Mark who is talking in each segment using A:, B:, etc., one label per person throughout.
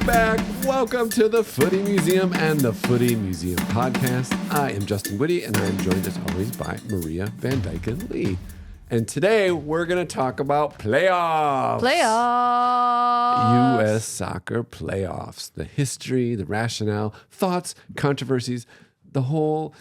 A: back. Welcome to the Footy Museum and the Footy Museum podcast. I am Justin Whitty, and I am joined as always by Maria Van Dyken Lee. And today we're going to talk about playoffs. U.S. soccer playoffs. The history, the rationale, thoughts, controversies, the whole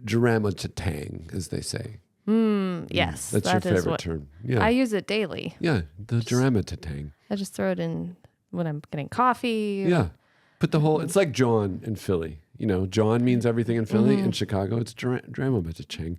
A: drama-ta-tang, as they say.
B: Yes.
A: That's your favorite term. Yeah.
B: I use it daily.
A: Yeah, the drama-ta-tang.
B: I just throw it in when I'm getting coffee.
A: Yeah. Put the whole, it's like John in Philly. You know, John means everything in Philly. In Chicago, it's drama-ta-tang.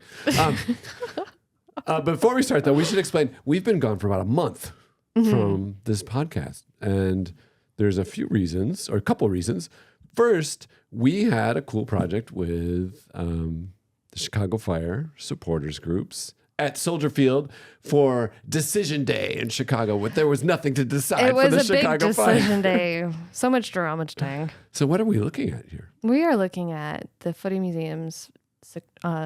A: Before we start, though, we should explain, we've been gone for about a month from this podcast. And there's a few reasons, or a couple reasons. First, we had a cool project with the Chicago Fire supporters groups at Soldier Field for Decision Day in Chicago. There was nothing to decide for the Chicago Fire.
B: It was a big Decision Day. So much drama-ta-tang.
A: So what are we looking at here?
B: We are looking at the Footy Museum's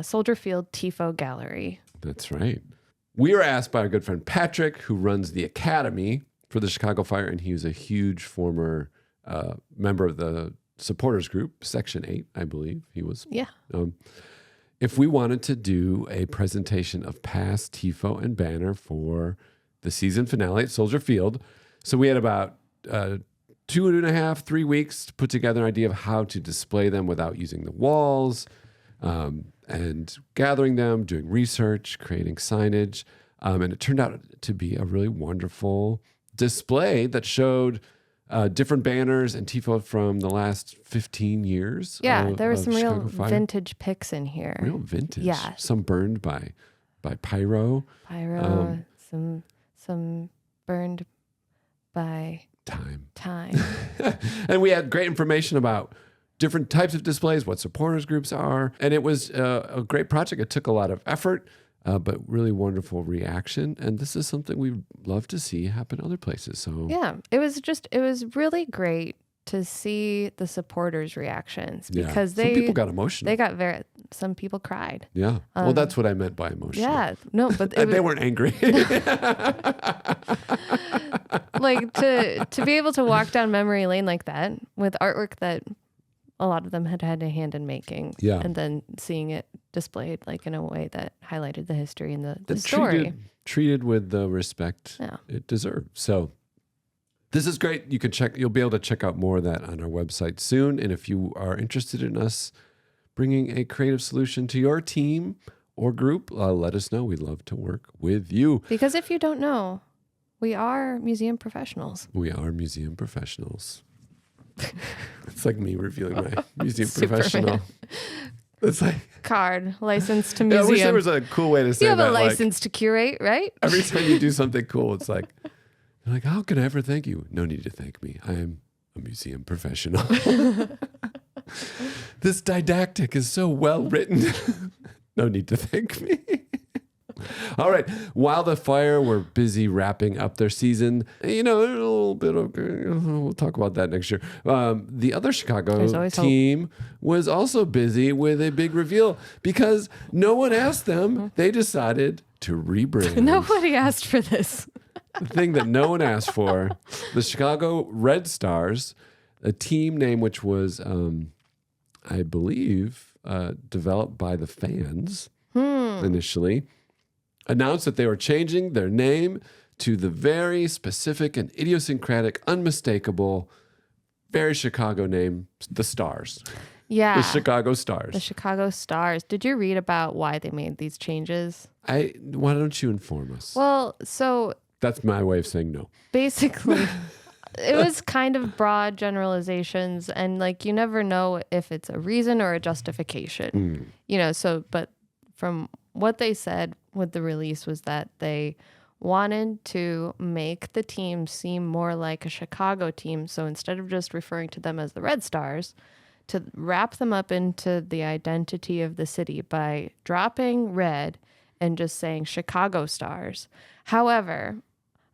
B: Soldier Field Tifo Gallery.
A: That's right. We were asked by our good friend Patrick, who runs the Academy for the Chicago Fire, and he was a huge former member of the supporters group, Section 8, I believe he was.
B: Yeah.
A: If we wanted to do a presentation of past Tifo and banner for the season finale at Soldier Field. So we had about 2.5, 3 weeks to put together an idea of how to display them without using the walls, and gathering them, doing research, creating signage. And it turned out to be a really wonderful display that showed different banners and Tifo from the last 15 years.
B: Yeah, there were some
A: Chicago
B: real
A: Fire.
B: Vintage pics in here.
A: Real vintage.
B: Yeah.
A: Some burned by pyro.
B: Some burned by
A: Time.
B: And
A: we had great information about different types of displays, what supporters groups are. And it was a great project. It took a lot of effort, but really wonderful reaction. And this is something we'd love to see happen other places. So
B: yeah, it was really great to see the supporters' reactions because
A: some people got emotional.
B: Some people cried.
A: Yeah. Well, that's what I meant by emotional.
B: Yeah. No, but
A: they weren't angry.
B: Like to be able to walk down memory lane like that with artwork that a lot of them had a hand in making.
A: Yeah.
B: And then seeing it displayed like in a way that highlighted the history and the story.
A: Treated with the respect it deserves. So this is great. You'll be able to check out more of that on our website soon. And if you are interested in us bringing a creative solution to your team or group, let us know. We'd love to work with you.
B: Because if you don't know, we are museum professionals.
A: We are museum professionals. It's like me revealing my museum
B: Superman.
A: Professional. It's like
B: card, license to
A: I
B: museum.
A: wish there was a cool way to say
B: you have
A: that.
B: a license to curate, right?
A: Every time you do something cool, it's like, you're like, how can I ever thank you? No need to thank me. I am a museum professional. This didactic is so well written. No need to thank me. All right. While the Fire were busy wrapping up their season, a little bit of, we'll talk about that next year. The other Chicago team was also busy with a big reveal because no one asked them. They decided to rebrand.
B: Nobody asked for this.
A: The thing that no one asked for, the Chicago Red Stars, a team name which was, I believe, developed by the fans initially, announced that they were changing their name to the very specific and idiosyncratic, unmistakable, very Chicago name, the Stars.
B: Yeah.
A: The Chicago Stars.
B: The Chicago Stars. Did you read about why they made these changes?
A: Why don't you inform us?
B: Well, so...
A: That's my way of saying no.
B: Basically, it was kind of broad generalizations, and like you never know if it's a reason or a justification. But from what they said with the release was that they wanted to make the team seem more like a Chicago team. So instead of just referring to them as the Red Stars, to wrap them up into the identity of the city by dropping red and just saying Chicago Stars. However,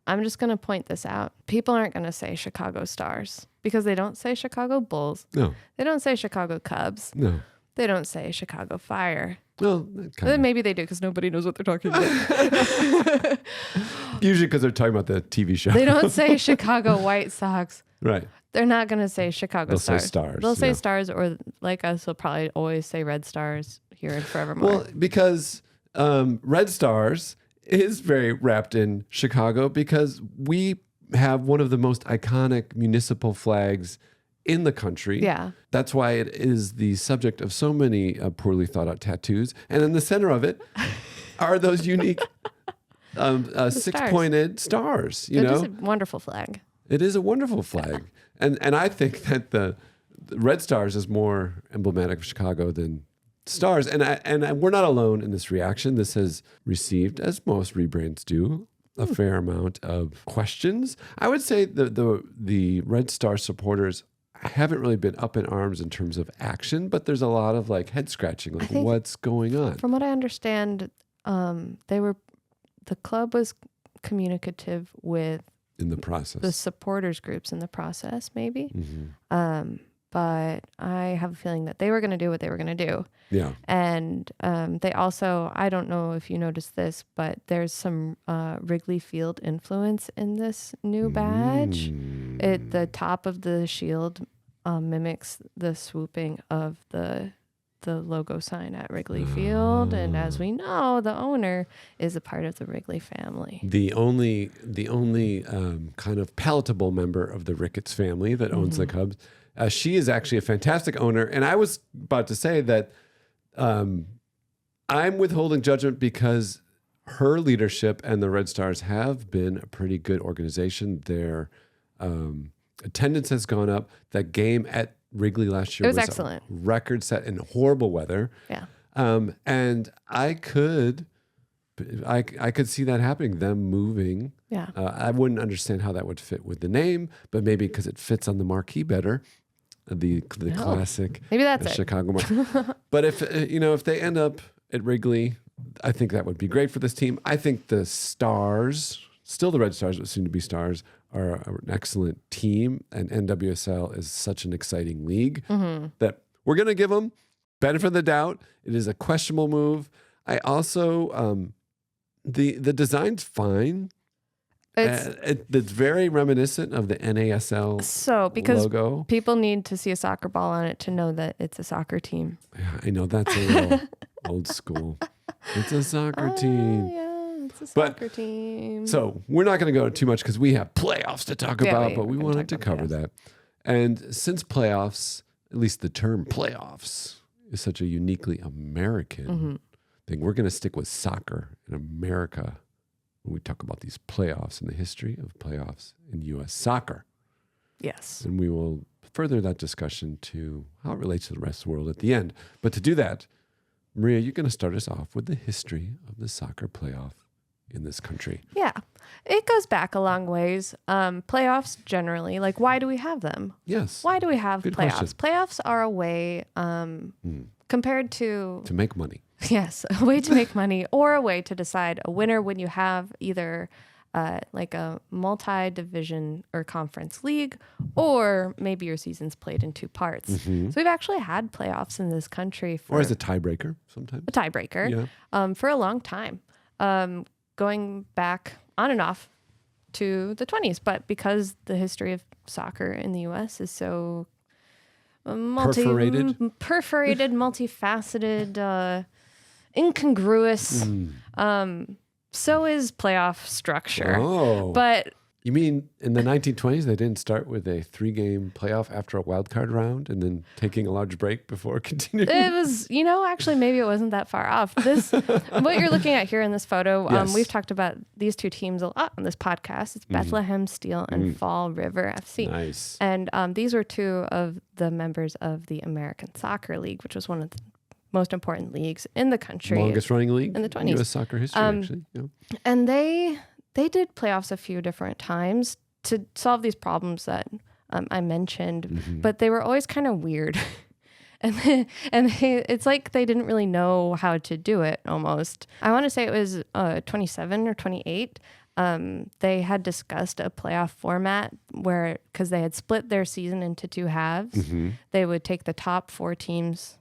B: I'm just going to point this out. People aren't going to say Chicago Stars because they don't say Chicago Bulls.
A: No.
B: They don't say Chicago Cubs.
A: No.
B: They don't say Chicago Fire.
A: Well,
B: maybe they do because nobody knows what they're talking about.
A: Usually because they're talking about the TV show.
B: They don't say Chicago White Sox.
A: Right.
B: They're not going to say Chicago
A: They'll
B: Stars.
A: say Stars.
B: They'll say Stars, or like us, they'll probably always say Red Stars here and forevermore.
A: Well, because Red Stars is very wrapped in Chicago because we have one of the most iconic municipal flags in the country.
B: Yeah.
A: That's why it is the subject of so many poorly thought out tattoos. And in the center of it are those unique six-pointed stars. You know,
B: it is a wonderful flag.
A: It is a wonderful flag. Yeah. And I think that the Red Stars is more emblematic of Chicago than Stars. And we're not alone in this reaction. This has received, as most rebrands do, a fair amount of questions. I would say the Red Star supporters haven't really been up in arms in terms of action, but there's a lot of like head scratching, like what's going on?
B: From what I understand, the club was communicative with
A: in the process,
B: the supporters groups in the process, maybe.
A: Mm-hmm.
B: But I have a feeling that they were going to do what they were going to do. Yeah. And they also, I don't know if you noticed this, but there's some Wrigley Field influence in this new badge. The top of the shield mimics the swooping of the logo sign at Wrigley Field. And as we know, the owner is a part of the Wrigley family.
A: The only kind of palatable member of the Ricketts family that owns the Cubs. She is actually a fantastic owner. And I was about to say that I'm withholding judgment because her leadership and the Red Stars have been a pretty good organization. Their attendance has gone up. That game at Wrigley last year was excellent. A record set in horrible weather.
B: Yeah.
A: And I could see that happening, them moving.
B: Yeah.
A: I wouldn't understand how that would fit with the name, but maybe because it fits on the marquee better. The classic
B: maybe that's
A: Chicago marquee. But if they end up at Wrigley, I think that would be great for this team. I think the Stars, still the Red Stars, but soon to be Stars, are an excellent team, and NWSL is such an exciting league that we're going to give them benefit of the doubt. It is a questionable move. I also the design's fine. It's very reminiscent of the NASL logo.
B: People need to see a soccer ball on it to know that it's a soccer team.
A: Yeah, I know that's a little old school. It's a soccer team.
B: Yeah, it's a soccer team.
A: So we're not going to go too much because we have playoffs to talk about, but we wanted to cover that. And since playoffs, at least the term playoffs, is such a uniquely American thing, we're going to stick with soccer in America when we talk about these playoffs and the history of playoffs in U.S. soccer.
B: Yes.
A: And we will further that discussion to how it relates to the rest of the world at the end. But to do that, Maria, you're going to start us off with the history of the soccer playoff in this country.
B: Yeah. It goes back a long ways. Playoffs generally, like, why do we have them?
A: Yes.
B: Why do we have
A: Good
B: playoffs?
A: question.
B: Playoffs are a way, compared to
A: make money.
B: Yes, a way to make money, or a way to decide a winner when you have either like a multi-division or conference league, or maybe your season's played in two parts. So we've actually had playoffs in this country
A: or as a tiebreaker sometimes.
B: A tiebreaker, for a long time, going back on and off to the 20s. But because the history of soccer in the U.S. is so perforated, multifaceted, incongruous. So is playoff structure.
A: Oh.
B: But
A: you mean in the 1920s they didn't start with a 3-game playoff after a wild card round and then taking a large break before continuing?
B: It was, actually maybe it wasn't that far off. This, what you're looking at here in this photo,
A: yes.
B: We've talked about these two teams a lot on this podcast. It's Bethlehem Steel and Fall River FC.
A: Nice.
B: And these were two of the members of the American Soccer League, which was one of the most important leagues in the country.
A: Longest running league
B: in the 20s.
A: U.S. soccer history, actually. Yeah.
B: And they did playoffs a few different times to solve these problems that I mentioned, but they were always kind of weird. It's like they didn't really know how to do it almost. I want to say it was 27 or 28. They had discussed a playoff format where, because they had split their season into two halves, they would take the top 4 teams,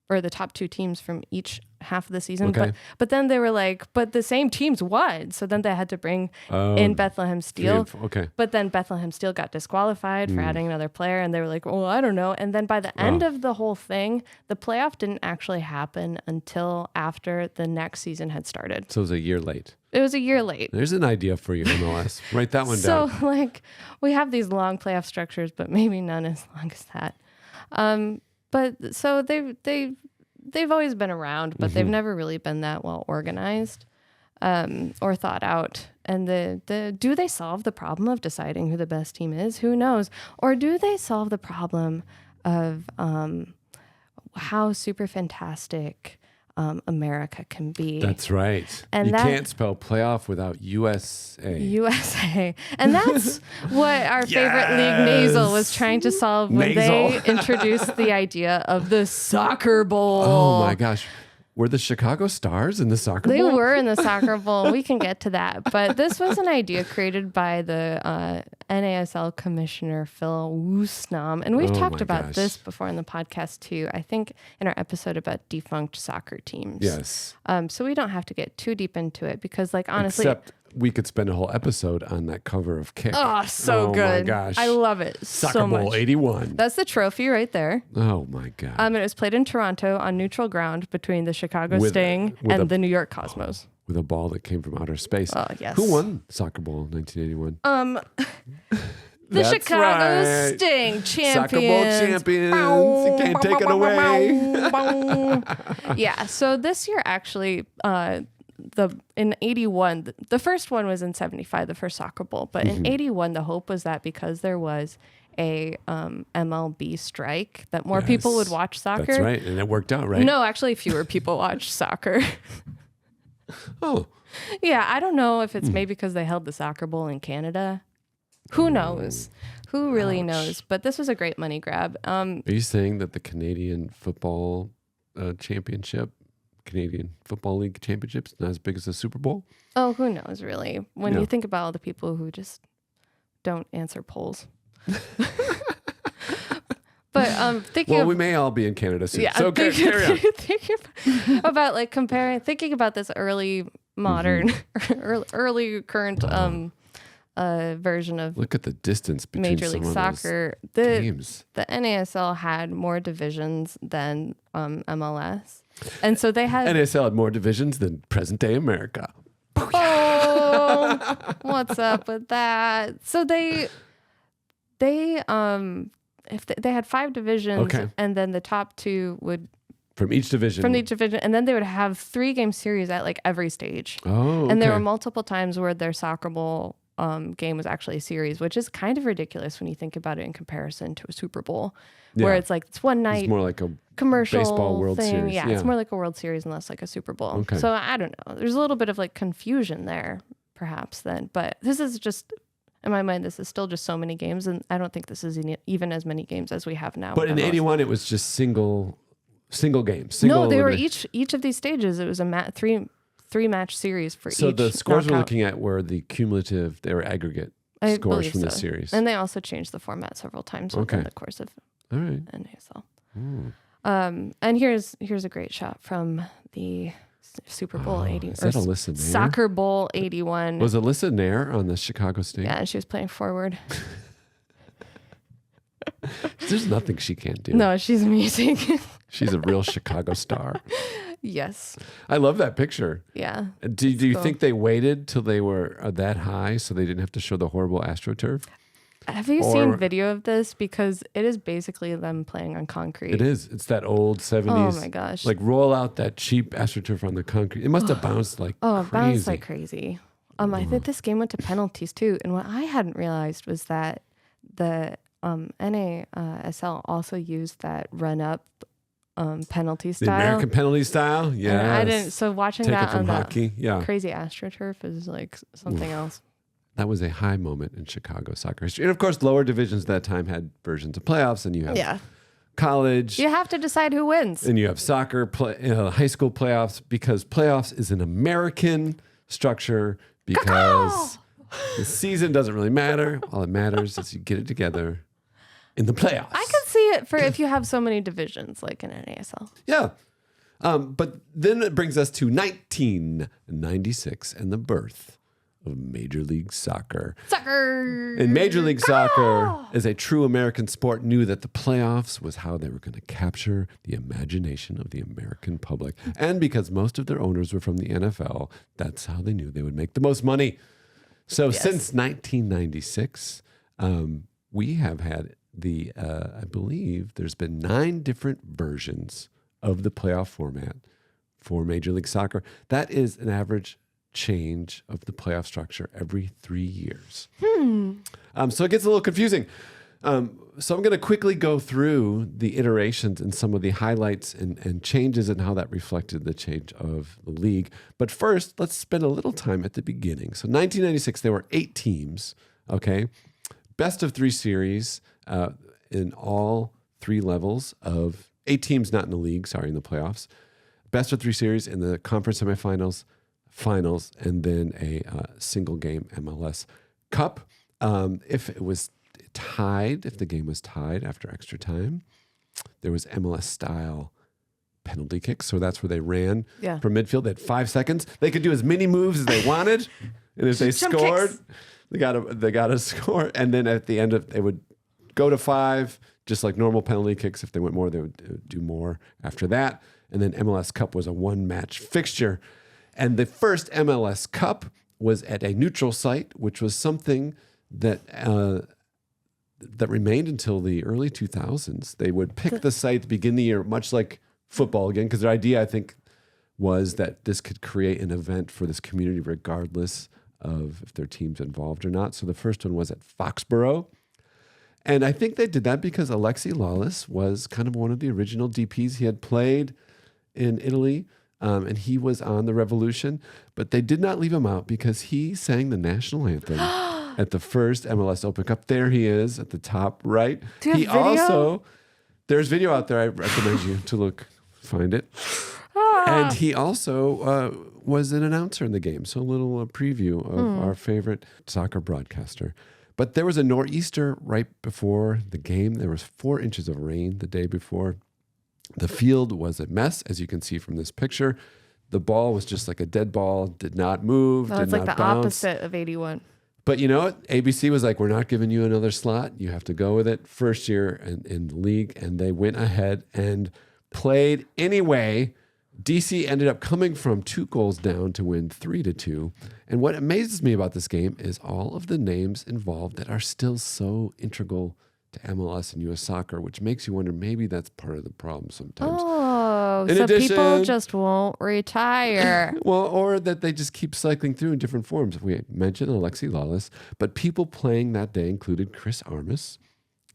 B: or the top 2 teams from each half of the season.
A: Okay.
B: But then they were like, but the same teams won. So then they had to bring in Bethlehem Steel.
A: Okay.
B: But then Bethlehem Steel got disqualified for adding another player. And they were like, well, I don't know. And then by the end of the whole thing, the playoff didn't actually happen until after the next season had started.
A: So it was a year late.
B: It was a year late.
A: There's an idea for you, MLS. Write that one down.
B: So like we have these long playoff structures, but maybe none as long as that. But so they've always been around, but they've never really been that well organized or thought out. And do they solve the problem of deciding who the best team is? Who knows? Or do they solve the problem of how super fantastic America can be?
A: That's right.
B: And
A: you can't spell playoff without USA.
B: USA. And that's what our favorite league, NASL, was trying to solve when they introduced the idea of the soccer bowl.
A: Oh my gosh. Were the Chicago Stars in the soccer bowl?
B: They were in the soccer bowl. We can get to that. But this was an idea created by the NASL commissioner, Phil Woosnam. And we've talked about this before in the podcast too. I think in our episode about defunct soccer teams.
A: Yes.
B: So we don't have to get too deep into it because like honestly...
A: Except we could spend a whole episode on that cover of Kick.
B: Oh, so good.
A: Oh my gosh.
B: I love it
A: Soccer Bowl 81.
B: That's the trophy right there.
A: Oh my God.
B: And it was played in Toronto on neutral ground between the Chicago Sting and the New York Cosmos.
A: With a ball that came from outer space.
B: Oh, yes.
A: Who won Soccer Bowl 1981?
B: The Chicago Sting champions.
A: Soccer Bowl champions. You can't take it away.
B: Yeah, so this year actually... in 81, the first one was in 75, the first soccer bowl. But in 81, the hope was that because there was a MLB strike, that more people would watch soccer.
A: That's right. And it worked out, right?
B: No, actually, fewer people watched soccer.
A: Oh.
B: Yeah, I don't know if it's maybe because they held the soccer bowl in Canada. Who knows? Who really knows? But this was a great money grab.
A: Are you saying that the Canadian Football Canadian Football League Championships not as big as the Super Bowl?
B: Oh, who knows, really? When you think about all the people who just don't answer polls. But thinking
A: we may all be in Canada soon.
B: Yeah,
A: so carry on.
B: Thinking about like thinking about this early modern, early current version of
A: look at the distance between
B: Major League Soccer.
A: Games.
B: The NASL had more divisions than MLS. And so they had
A: NASL had more divisions than present day America.
B: Oh, what's up with that? So they had 5 divisions, and then the top 2 would
A: from each division,
B: and then they would have 3-game series at like every stage.
A: Oh, okay.
B: And there were multiple times where their soccer bowl game was actually a series, which is kind of ridiculous when you think about it in comparison to a Super Bowl, where it's like it's one night.
A: It's more like a
B: commercial
A: baseball World Series.
B: Yeah, it's more like a World Series and less like a Super Bowl. Okay. So I don't know. There's a little bit of like confusion there, perhaps then. But this is just, in my mind, this is still just so many games, and I don't think this is even as many games as we have now.
A: But in 81, it was just single games.
B: No, they were each of these stages. It was a three match series for each.
A: So the scores
B: knockout.
A: we're looking at were the cumulative, they were aggregate scores from the series.
B: And they also changed the format several times over the course of NASL. And here's a great shot from the Super Bowl 80.
A: Is that Alyssa Nair?
B: Soccer Bowl 81.
A: Was Alyssa Nair on the Chicago Sting?
B: Yeah, and she was playing forward.
A: There's nothing she can't do.
B: No, she's amazing.
A: She's a real Chicago star.
B: Yes.
A: I love that picture.
B: Yeah.
A: Do you think they waited till they were that high so they didn't have to show the horrible AstroTurf?
B: Have you seen video of this? Because it is basically them playing on concrete.
A: It is. It's that old 70s.
B: Oh my gosh.
A: Like roll out that cheap AstroTurf on the concrete. It must have bounced like crazy.
B: It bounced like crazy. I think this game went to penalties too. And what I hadn't realized was that the NASL also used that run up penalty style.
A: The American penalty style? Yeah.
B: I didn't. So watching
A: Take
B: that
A: it from
B: on
A: hockey.
B: that crazy AstroTurf is like something else.
A: That was a high moment in Chicago soccer history. And of course, lower divisions at that time had versions of playoffs, and you have college.
B: You have to decide who wins.
A: And you have soccer, high school playoffs, because playoffs is an American structure because the season doesn't really matter. All that matters is you get it together in the playoffs.
B: I could see it for if you have so many divisions like in NASL.
A: Yeah. But then it brings us to 1996 and the birth of Major League Soccer.
B: Soccer!
A: And Major League Soccer, as a true American sport, knew that the playoffs was how they were going to capture the imagination of the American public. And because most of their owners were from the NFL, that's how they knew they would make the most money. So since 1996, we have had I believe there's been 9 different versions of the playoff format for Major League Soccer. That is an average change of the playoff structure every 3 years. So it gets a little confusing. So I'm going to quickly go through the iterations and some of the highlights and changes and how that reflected the change of the league. But first, let's spend a little time at the beginning. So 1996, there were 8 teams, okay? Best of 3 series in all 3 levels of 8 teams, not in the league, in the playoffs. Best of 3 series in the conference semifinals, finals, and then a single game MLS Cup. If it was tied, if the game was tied after extra time, there was MLS style penalty kicks. So that's where they ran from midfield. They had 5 seconds. They could do as many moves as they wanted. And if they scored, they got a score. And then at the end they would go to 5, just like normal penalty kicks. If they went more, they would do more after that. And then MLS Cup was a 1-match fixture. And the first MLS Cup was at a neutral site, which was something that that remained until the early 2000s. They would pick the site at the beginning of the year, much like football again, because their idea, I think, was that this could create an event for this community regardless of if their team's involved or not. So the first one was at Foxborough. And I think they did that because Alexi Lawless was kind of one of the original DPs. He had played in Italy. And he was on the Revolution, but they did not leave him out because he sang the national anthem at the first MLS Open Cup. There he is at the top right.
B: Do you have video?
A: There's video out there. I recommend you to find it. And he also was an announcer in the game. So a little preview of our favorite soccer broadcaster. But there was a nor'easter right before the game. There was 4 inches of rain the day before. The field was a mess, as you can see from this picture. The ball was just like a dead ball, did not move, did
B: it's like
A: not
B: the
A: bounce.
B: opposite of 81.
A: But you know what? ABC was like, we're not giving you another slot. You have to go with it. First year in the league, and they went ahead and played anyway. DC ended up coming from 2 goals down to win 3-2. And what amazes me about this game is all of the names involved that are still so integral to MLS and U.S. soccer, which makes you wonder, maybe that's part of the problem sometimes.
B: Oh, so people just won't retire.
A: Well, or that they just keep cycling through in different forms. We mentioned Alexi Lawless, but people playing that day included Chris Armas,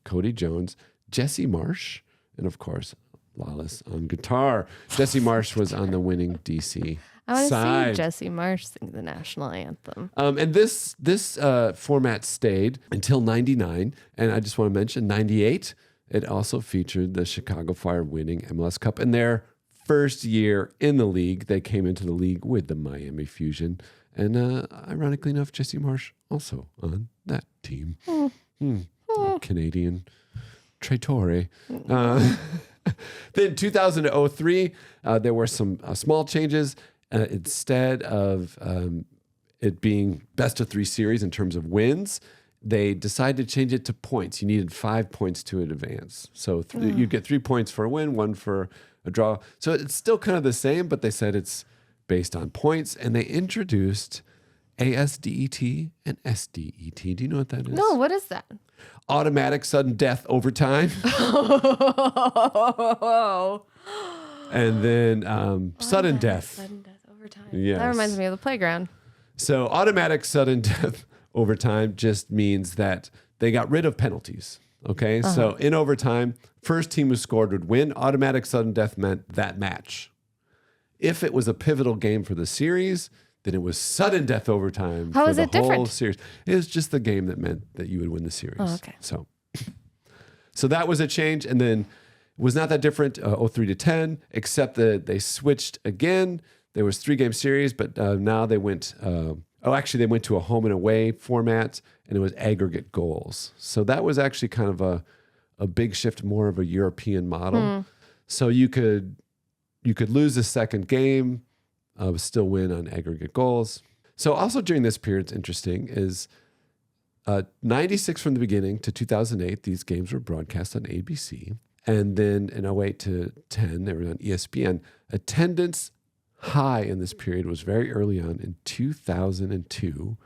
A: Cody Jones, Jesse Marsh, and of course, Lawless on guitar. Jesse Marsh was on the winning DC
B: I want
A: side.
B: to see Jesse Marsh sing the national anthem.
A: And this format stayed until 99. And I just want to mention 98, it also featured the Chicago Fire winning MLS Cup. In their first year in the league, they came into the league with the Miami Fusion. And ironically enough, Jesse Marsh also on that team. Canadian Traitore. Then 2003, there were some small changes. Instead of it being best of 3 series in terms of wins, they decided to change it to points. You needed 5 points to advance. So you get 3 points for a win, 1 for a draw. So it's still kind of the same, but they said it's based on points. And they introduced ASDET and SDET. Do you know what that is?
B: No, what is that?
A: Automatic sudden death overtime. And then sudden death.
B: Sudden death overtime.
A: Yes.
B: That reminds me of the playground.
A: So automatic sudden death overtime just means that they got rid of penalties. Okay. So in overtime, first team who scored would win. Automatic sudden death meant that match. If it was a pivotal game for the series, then it was sudden death overtime.
B: How
A: for
B: is
A: the
B: it different?
A: whole series. It was just the game that meant that you would win the series.
B: Oh, okay.
A: So that was a change. And then it was not that different, 03-10, except that they switched again. There was 3-game series, but now they went, they went to a home and away format, and it was aggregate goals. So that was actually kind of a big shift, more of a European model. So you could you could lose the second game, still win on aggregate goals. So also during this period, it's interesting, is 96 from the beginning to 2008, these games were broadcast on ABC. And then in 08 to 10, they were on ESPN. Attendance high in this period was very early on in 2002.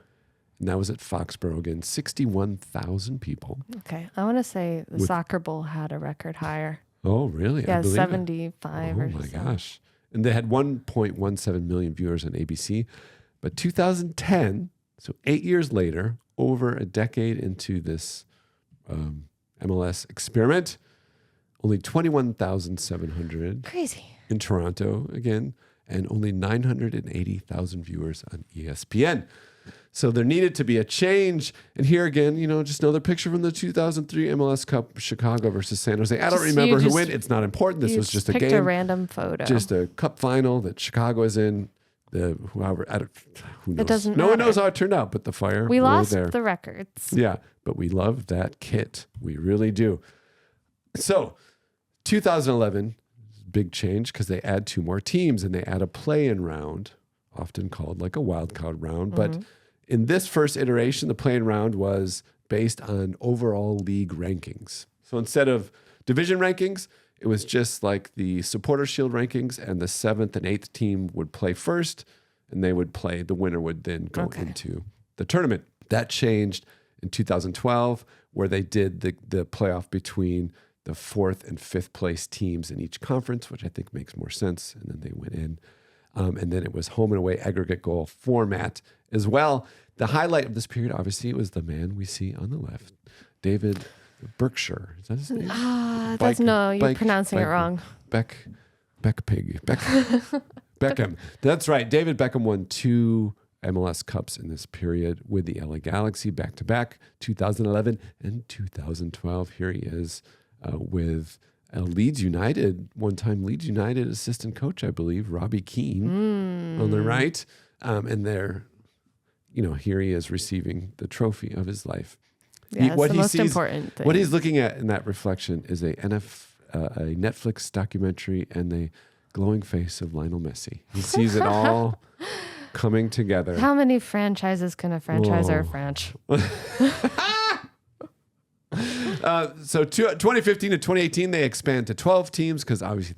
A: And that was at Foxborough again, 61,000 people.
B: Okay. I want to say the Soccer Bowl had a record higher.
A: Oh, really?
B: Yeah, 75 or something.
A: Oh, my gosh. And they had 1.17 million viewers on ABC. But 2010, so 8 years later, over a decade into this MLS experiment, only 21,700.
B: Crazy.
A: In Toronto again, and only 980,000 viewers on ESPN. So there needed to be a change. And here again, just another picture from the 2003 MLS Cup, Chicago versus San Jose. I don't remember who won. It's not important. This was just a game.
B: Picked a random photo.
A: Just a cup final that Chicago is in. Who knows?
B: It doesn't
A: No one
B: matter.
A: knows how it turned out, but the Fire
B: We
A: were
B: lost
A: there.
B: the records.
A: Yeah, but we love that kit. We really do. So 2011, big change because they add 2 more teams and they add a play-in round, often called like a wild card round. But in this first iteration, the play-in round was based on overall league rankings. So instead of division rankings, it was just like the Supporter Shield rankings, and the 7th and 8th team would play first, and they would play. The winner would then go into the tournament. That changed in 2012, where they did the playoff between the 4th and 5th place teams in each conference, which I think makes more sense. And then they went in. And then it was home and away aggregate goal format as well. The highlight of this period, obviously, was the man we see on the left, David Berkshire. Is that his name?
B: You're pronouncing it wrong.
A: Beckham. That's right. David Beckham won 2 MLS Cups in this period with the LA Galaxy back-to-back, 2011 and 2012. Here he is with Leeds United, one-time Leeds United assistant coach, I believe, Robbie Keane on the right. And there, here he is receiving the trophy of his life.
B: Yeah, it's the most important thing.
A: What he's looking at in that reflection is a Netflix documentary and the glowing face of Lionel Messi. He sees it all coming together.
B: How many franchises can a franchisor franchise?
A: So 2015 to 2018, they expand to 12 teams because obviously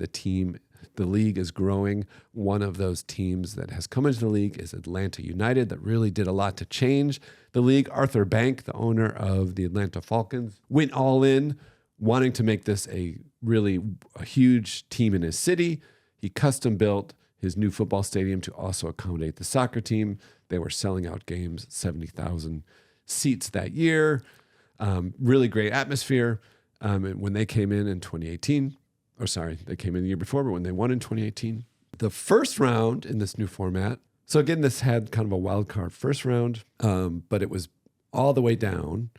A: the league is growing. One of those teams that has come into the league is Atlanta United, that really did a lot to change the league. Arthur Bank, the owner of the Atlanta Falcons, went all in, wanting to make this a huge team in his city. He custom built his new football stadium to also accommodate the soccer team. They were selling out games, 70,000 seats that year. Really great atmosphere. When they came in 2018, they came in the year before, but when they won in 2018, the first round in this new format. So again, this had kind of a wild card first round, but it was all the way down.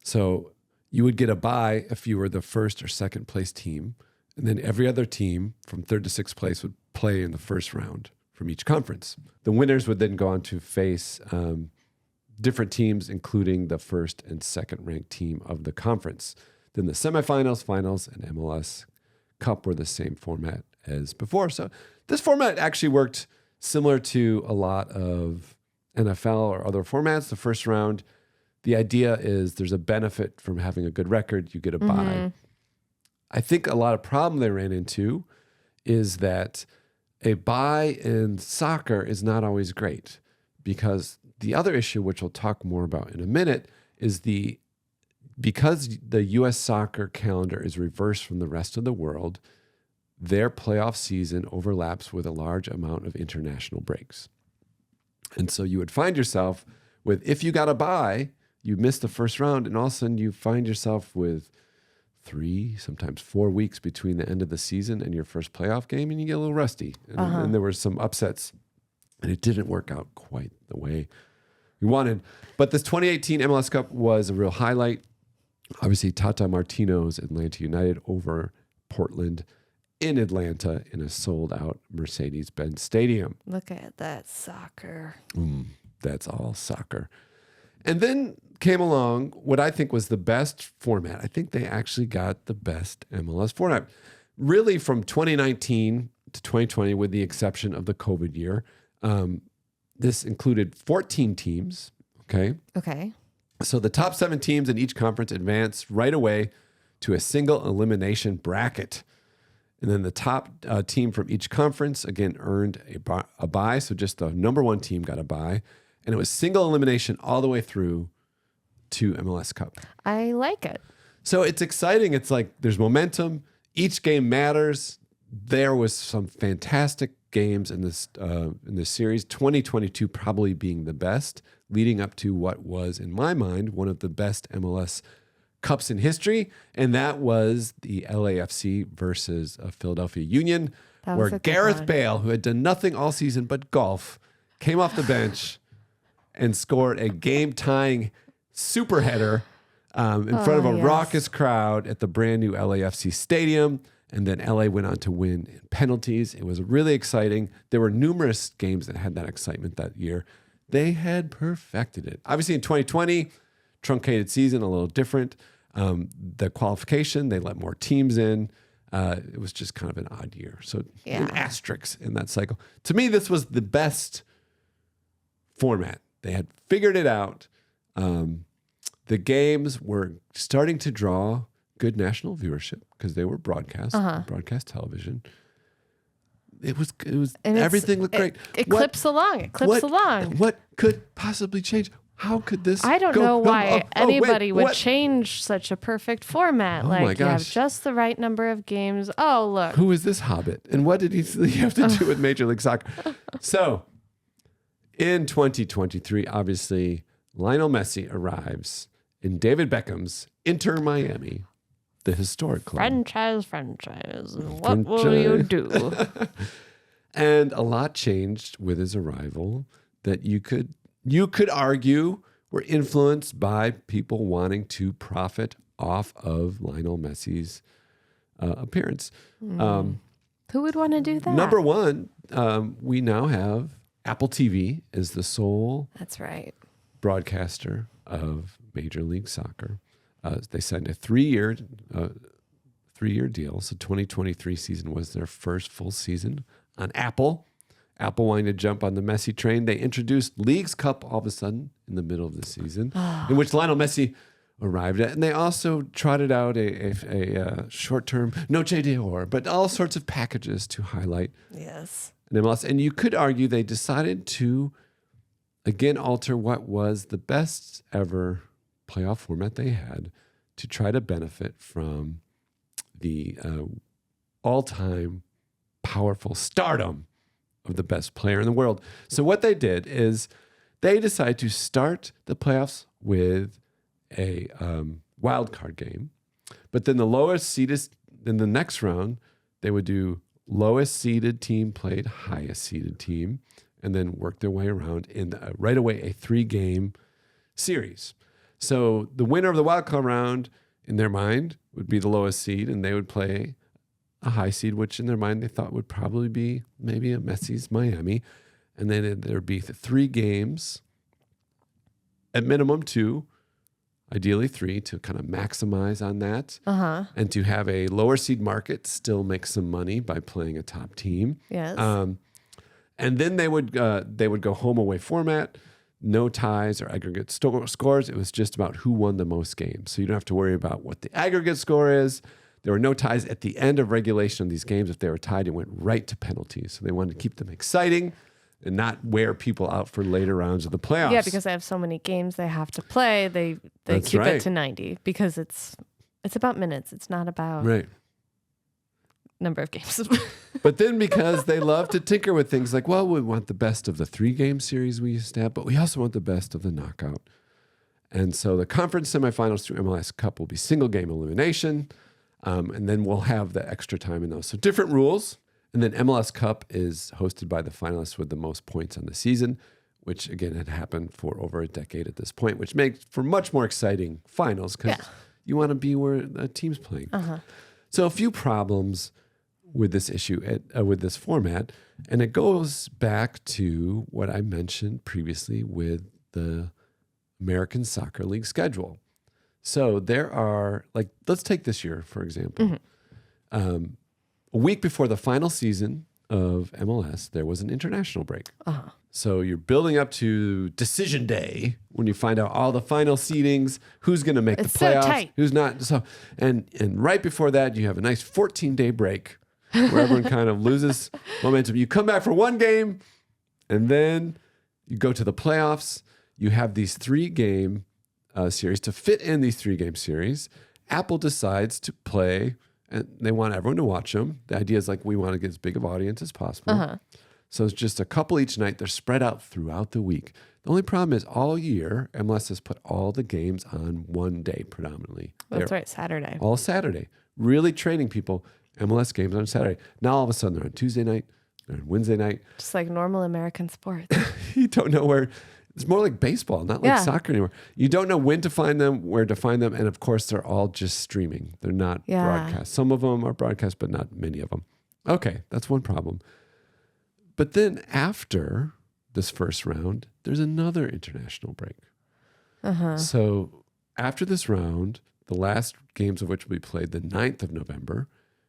A: So you would get a bye if you were the first or second place team. And then every other team from 3rd to 6th place would play in the first round from each conference. The winners would then go on to face different teams, including the first and second ranked team of the conference. Then the semifinals, finals, and MLS Cup were the same format as before. So this format actually worked similar to a lot of NFL or other formats. The first round, the idea is there's a benefit from having a good record. You get a bye. I think a lot of problem they ran into is that a bye in soccer is not always great, because the other issue, which we'll talk more about in a minute, is because the U.S. soccer calendar is reversed from the rest of the world, their playoff season overlaps with a large amount of international breaks. And so you would find yourself with, if you got a bye, you missed the first round, and all of a sudden you find yourself with 3, sometimes 4 weeks between the end of the season and your first playoff game, and you get a little rusty. And there were some upsets, and it didn't work out quite the way we wanted. But this 2018 MLS Cup was a real highlight. Obviously, Tata Martino's Atlanta United over Portland in Atlanta in a sold-out Mercedes-Benz Stadium.
B: Look at that soccer.
A: That's all soccer. And then came along what I think was the best format. I think they actually got the best MLS format. Really, from 2019 to 2020 with the exception of the COVID year. This included 14 teams. Okay.
B: Okay.
A: So the top 7 teams in each conference advanced right away to a single elimination bracket. And then the top team from each conference, again, earned a bye. So just the number 1 team got a bye. And it was single elimination all the way through to MLS Cup. I
B: like it.
A: So it's exciting. It's like there's momentum. Each game matters. There was some fantastic games in this series. 2022 probably being the best, leading up to what was, in my mind, one of the best MLS Cups in history, and that was the LAFC versus Philadelphia Union, where Gareth Bale, who had done nothing all season but golf, came off the bench and scored a game-tying super header in front of a raucous crowd at the brand new LAFC stadium. And then LA went on to win in penalties. It was really exciting. There were numerous games that had that excitement that year. They had perfected it. Obviously, in 2020, truncated season, a little different. The qualification, they let more teams in. It was just kind of an odd year. So an asterisk in that cycle. To me, this was the best format. They had figured it out. The games were starting to draw good national viewership because they were broadcast television. It was and everything looked great.
B: It clips along.
A: What could possibly change? How could this?
B: I don't know why anybody would change such a perfect format. You have just the right number of games. Oh, look.
A: Who is this hobbit? And what did he have to do with Major League Soccer? So in 2023, obviously, Lionel Messi arrives in David Beckham's Inter Miami, the historic club.
B: Franchise. What will you do?
A: And a lot changed with his arrival that you could argue were influenced by people wanting to profit off of Lionel Messi's appearance.
B: Who would want to do that?
A: Number one, we now have Apple TV as the sole broadcaster of Major League Soccer. They signed a 3-year deal. So 2023 season was their first full season on Apple. Apple wanting to jump on the Messi train. They introduced Leagues Cup all of a sudden in the middle of the season, in which Lionel Messi arrived at. And they also trotted out a short-term Noche d'Or, but all sorts of packages to highlight an MLS. And you could argue they decided to, again, alter what was the best ever playoff format they had to try to benefit from the all-time powerful stardom of the best player in the world. So what they did is they decided to start the playoffs with a wild card game, but then the lowest seeded in the next round, they would do lowest seeded team played highest seeded team, and then work their way around in right away a 3-game series. So the winner of the wild card round, in their mind, would be the lowest seed, and they would play a high seed, which in their mind they thought would probably be maybe a Messi's Miami. And then there'd be 3 games, at minimum 2, ideally 3, to kind of maximize on that. And to have a lower seed market still make some money by playing a top team.
B: Yes.
A: And then they would go home away format, no ties or aggregate scores. It was just about who won the most games. So you don't have to worry about what the aggregate score is. There were no ties at the end of regulation of these games. If they were tied, it went right to penalties. So they wanted to keep them exciting and not wear people out for later rounds of the playoffs.
B: Yeah, because they have so many games they have to play. They keep it to 90 because it's about minutes. It's not about number of games.
A: But then because they love to tinker with things like, well, we want the best of the 3-game series we used to have, but we also want the best of the knockout. And so the conference semifinals through MLS Cup will be single-game elimination, and then we'll have the extra time in those. So different rules. And then MLS Cup is hosted by the finalists with the most points on the season, which, again, had happened for over a decade at this point, which makes for much more exciting finals because you want to be where the team's playing. So a few problems with this issue, with this format, and it goes back to what I mentioned previously with the American Soccer League schedule. So there are, let's take this year, for example. A week before the final season of MLS, there was an international break.
B: Uh-huh.
A: So you're building up to decision day when you find out all the final seedings, who's going to make
B: It's
A: the
B: so
A: playoffs,
B: tight.
A: who's not. So and right before that, you have a nice 14-day break where everyone kind of loses momentum. You come back for one game, and then you go to the playoffs. You have these 3-game series. To fit in these 3-game series, Apple decides to play, and they want everyone to watch them. The idea is like, we want to get as big of an audience as possible.
B: Uh-huh.
A: So it's just a couple each night. They're spread out throughout the week. The only problem is all year, MLS has put all the games on one day predominantly.
B: That's
A: They're
B: right, Saturday.
A: all Saturday. Really training people, MLS games on Saturday. Now all of a sudden they're on Tuesday night, they're on Wednesday night.
B: Just like normal American sports.
A: You don't know where. It's more like baseball, not like
B: Yeah.
A: soccer anymore. You don't know when to find them, where to find them. And of course, they're all just streaming. They're not
B: Yeah.
A: broadcast. Some of them are broadcast, but not many of them. Okay, that's one problem. But then after this first round, there's another international break.
B: Uh-huh.
A: So after this round, the last games of which will be played the 9th of November,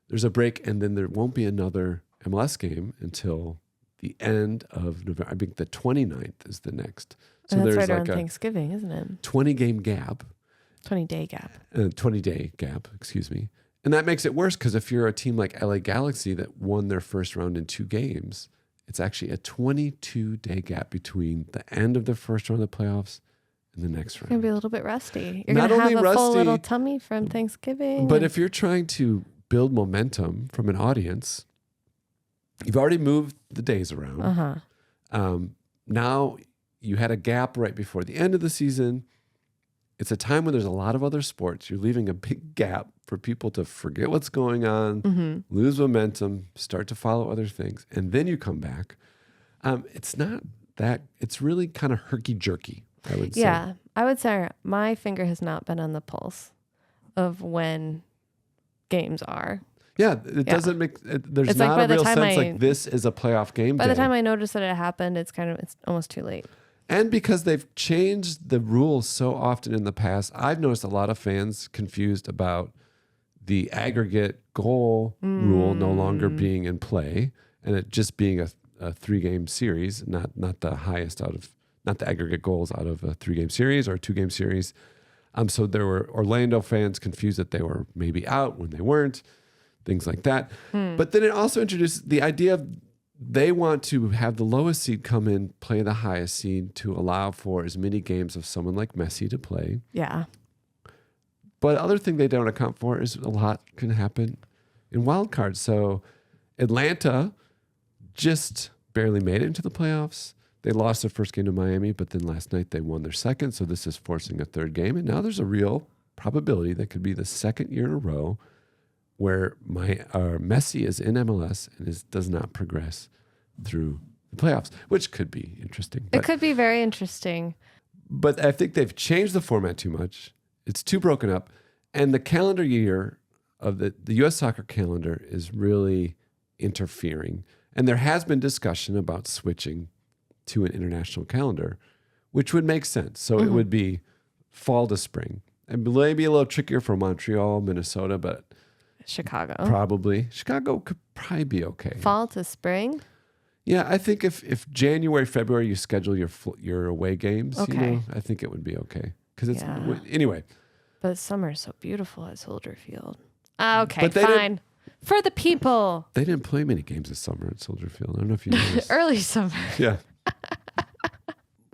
A: there's a break, and then there won't be another MLS game until the end of November. I think the 29th is the next. So
B: And that's
A: there's
B: right
A: like
B: around
A: a
B: Thanksgiving, isn't it?
A: 20-game gap,
B: 20-day gap.
A: 20-day gap, excuse me. And that makes it worse because if you're a team like LA Galaxy that won their first round in 2 games, it's actually a 22-day gap between the end of the first round of the playoffs and the next
B: You're going
A: round.
B: to be a little bit rusty. You're
A: Not
B: going to have
A: only
B: a full
A: rusty,
B: little tummy from Thanksgiving.
A: But if you're trying to build momentum from an audience, you've already moved the days around.
B: Uh-huh.
A: Now you had a gap right before the end of the season. It's a time when there's a lot of other sports. You're leaving a big gap for people to forget what's going on,
B: Mm-hmm.
A: lose momentum, start to follow other things, and then you come back. It's not that, it's really kind of herky-jerky, I would say.
B: Yeah. I would say my finger has not been on the pulse of when games are.
A: Yeah, it doesn't make, there's
B: It's like
A: not
B: by
A: a
B: the
A: real
B: time
A: sense
B: I-
A: like this is a playoff game
B: By
A: day.
B: the time I notice that it happened, it's almost too late.
A: And because they've changed the rules so often in the past, I've noticed a lot of fans confused about the aggregate goal rule no longer being in play and it just being a 3-game series, not the highest out of, not the aggregate goals out of a 3-game series or a 2-game series. So there were Orlando fans confused that they were maybe out when they weren't, things like that. But then it also introduced the idea of they want to have the lowest seed come in, play the highest seed to allow for as many games of someone like Messi to play.
B: Yeah.
A: But other thing they don't account for is a lot can happen in wild cards. So Atlanta just barely made it into the playoffs. They lost their first game to Miami, but then last night they won their second. So this is forcing a third game. And now there's a real probability that could be the second year in a row where Messi is in MLS and does not progress through the playoffs, which could be interesting.
B: It could be very interesting.
A: But I think they've changed the format too much. It's too broken up. And the calendar year of the U.S. soccer calendar is really interfering. And there has been discussion about switching to an international calendar, which would make sense. So it would be fall to spring. And maybe a little trickier for Montreal, Minnesota, but
B: Chicago.
A: probably. Chicago could probably be okay.
B: Fall to spring.
A: Yeah, I think if January, February you schedule your away games,
B: Okay.
A: I think it would be okay. Because it's
B: Yeah.
A: anyway.
B: But summer's so beautiful at Soldier Field. Okay,
A: But they
B: fine. For the people.
A: They didn't play many games this summer at Soldier Field. I don't know if you noticed.
B: Early summer.
A: Yeah.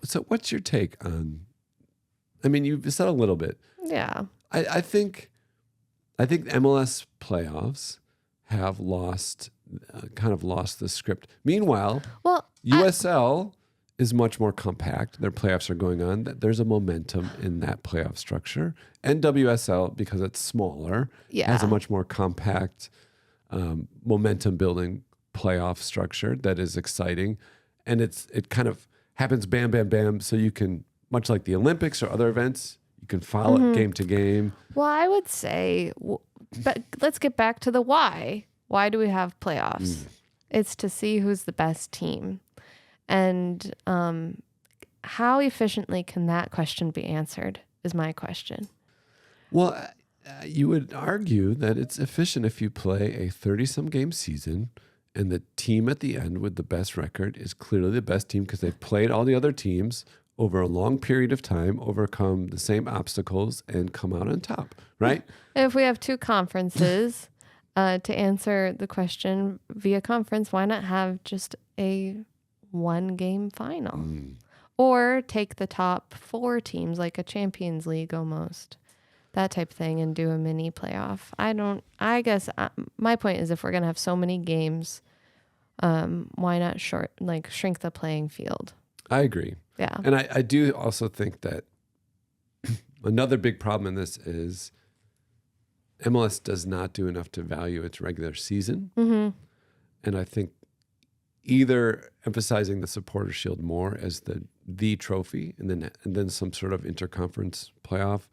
A: So what's your take on? I mean, you've said a little bit.
B: Yeah.
A: I think MLS playoffs have lost the script. Meanwhile,
B: Well,
A: USL is much more compact. Their playoffs are going on. There's a momentum in that playoff structure. NWSL, because it's smaller, has a much more compact momentum building playoff structure that is exciting. And it kind of happens bam, bam, bam. So you can, much like the Olympics or other events, you can follow it game to game.
B: well, I would say, but let's get back to the why. Why do we have playoffs? It's to see who's the best team. And how efficiently can that question be answered is my question.
A: Well, you would argue that it's efficient if you play a 30-some game season And the team at the end with the best record is clearly the best team because they've played all the other teams over a long period of time, overcome the same obstacles, and come out on top, right?
B: If we have two conferences to answer the question via conference, why not have just a 1-game final? Or take the top 4 teams like a Champions League almost, that type of thing, and do a mini playoff. I guess my point is if we're going to have so many games, why not shrink the playing field?
A: I agree.
B: Yeah.
A: And I do also think that another big problem in this is MLS does not do enough to value its regular season.
B: Mm-hmm.
A: And I think either emphasizing the Supporter Shield more as the trophy and then some sort of interconference playoff,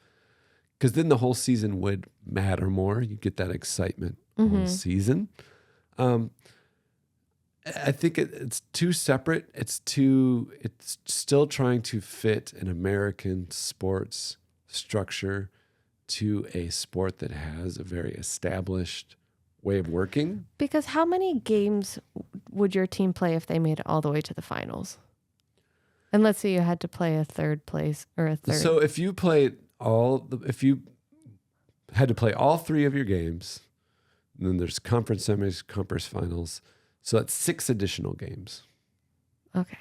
A: because then the whole season would matter more. You get that excitement all season. I think it's too separate. It's still trying to fit an American sports structure to a sport that has a very established way of working.
B: Because how many games would your team play if they made it all the way to the finals? And let's say you had to play a third place or a third.
A: So if you if you had to play all 3 of your games, and then there's conference semis, conference finals. So that's 6 additional games.
B: Okay.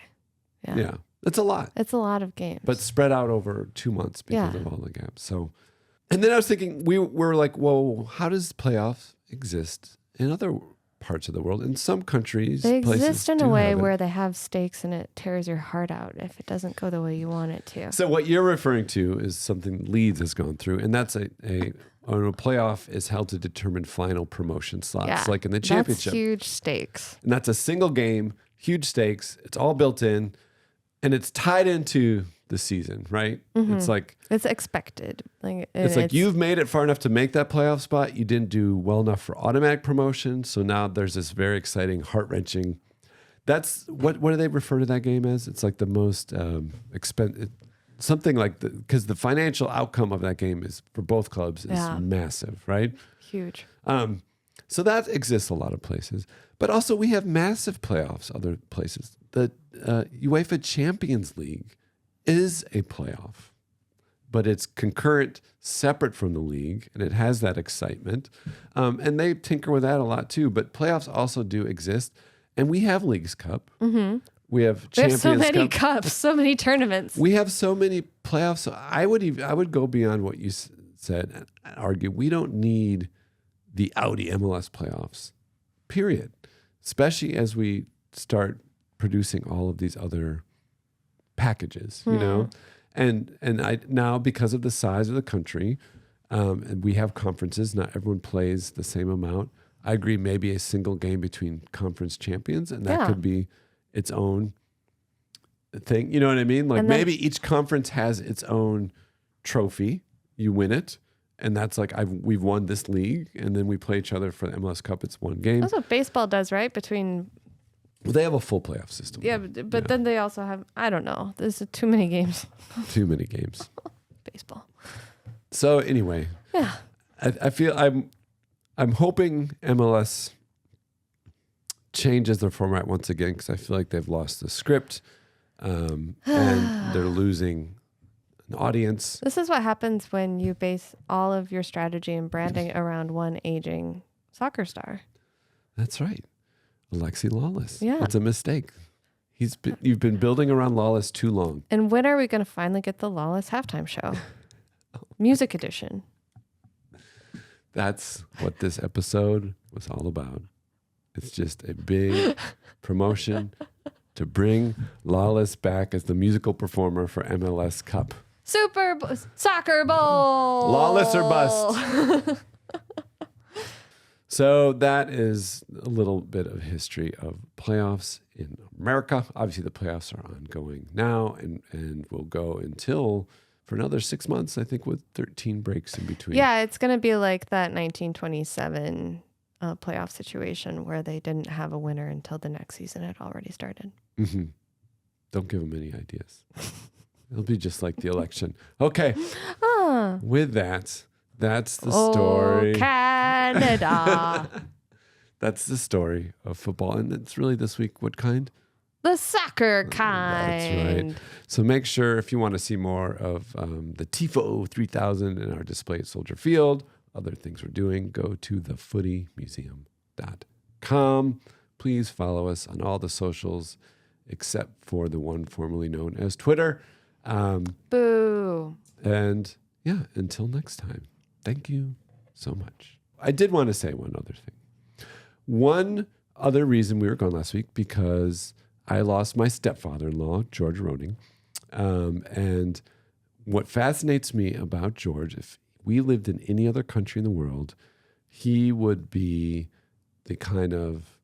B: Yeah.
A: Yeah. That's a lot.
B: It's a lot of games.
A: But spread out over 2 months because of all the gaps. So, and then I was thinking, we were like, whoa, how does playoffs exist in other parts of the world? In some countries,
B: they
A: places
B: exist in
A: do
B: a way
A: have it.
B: where they have stakes and it tears your heart out if it doesn't go the way you want it to.
A: So what you're referring to is something Leeds has gone through, and that's a playoff is held to determine final promotion slots, like in the championship.
B: That's huge stakes.
A: And that's a single game, huge stakes. It's all built in, and it's tied into the season, right?
B: Mm-hmm.
A: It's like
B: it's expected.
A: It's like you've made it far enough to make that playoff spot. You didn't do well enough for automatic promotion, so now there's this very exciting, heart-wrenching. That's what do they refer to that game as? It's like the most expensive. Something like because the financial outcome of that game is for both clubs is massive, right?
B: Huge.
A: So that exists a lot of places, but also we have massive playoffs other places. The UEFA Champions League is a playoff, but it's concurrent, separate from the league, and it has that excitement. And they tinker with that a lot too. But playoffs also do exist, and we have Leagues Cup. Mm-hmm. We have Champions Cup.
B: We have so many cups, so many tournaments.
A: We have so many playoffs. So I would go beyond what you said and argue we don't need the Audi MLS playoffs, period. Especially as we start producing all of these other packages, you know? And I now, because of the size of the country, and we have conferences, not everyone plays the same amount. I agree, maybe a single game between conference champions, and that could be its own thing. You know what I mean? Like maybe each conference has its own trophy. You win it. And that's like, we've won this league. And then we play each other for the MLS Cup. It's one game.
B: That's what baseball does, right? Well,
A: they have a full playoff system.
B: Yeah, but then they also have, I don't know. There's too many games.
A: Too many games.
B: Baseball.
A: So anyway.
B: Yeah.
A: I feel I'm hoping MLS changes their format once again because I feel like they've lost the script and they're losing an audience.
B: This is what happens when you base all of your strategy and branding around one aging soccer star.
A: That's right. Alexi Lawless.
B: Yeah.
A: It's a mistake. You've been building around Lawless too long.
B: And when are we going to finally get the Lawless halftime show? Music edition.
A: That's what this episode was all about. It's just a big promotion to bring Lawless back as the musical performer for MLS Cup.
B: Soccer Bowl.
A: Lawless or bust. So that is a little bit of history of playoffs in America. Obviously, the playoffs are ongoing now and will go until for another 6 months, I think, with 13 breaks in between.
B: Yeah, it's going to be like that 1927 playoff situation where they didn't have a winner until the next season had already started.
A: Mm-hmm. Don't give them any ideas. It'll be just like the election. Okay. With that, that's the story.
B: Oh, Canada.
A: That's the story of football. And it's really this week, what kind?
B: The soccer
A: That's
B: kind.
A: right. So make sure if you want to see more of the Tifo 3000 in our display at Soldier Field, other things we're doing, go to thefootymuseum.com. Please follow us on all the socials except for the one formerly known as Twitter.
B: Boo.
A: And yeah, until next time, thank you so much. I did want to say one other thing. One other reason we were gone last week, because I lost my stepfather-in-law, George Roning. And what fascinates me about George, if we lived in any other country in the world, he would be the kind of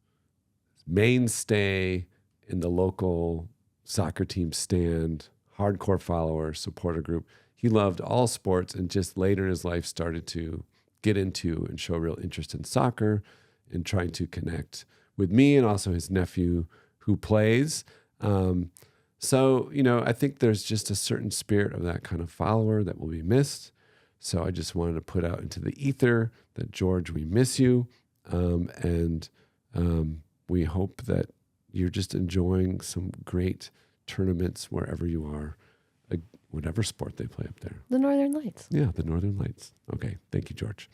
A: mainstay in the local soccer team stand, hardcore follower, supporter group. He loved all sports and just later in his life started to get into and show real interest in soccer and trying to connect with me and also his nephew who plays. So, I think there's just a certain spirit of that kind of follower that will be missed. So I just wanted to put out into the ether that, George, we miss you. And we hope that you're just enjoying some great tournaments wherever you are, whatever sport they play up there.
B: The Northern Lights.
A: Yeah, the Northern Lights. Okay. Thank you, George.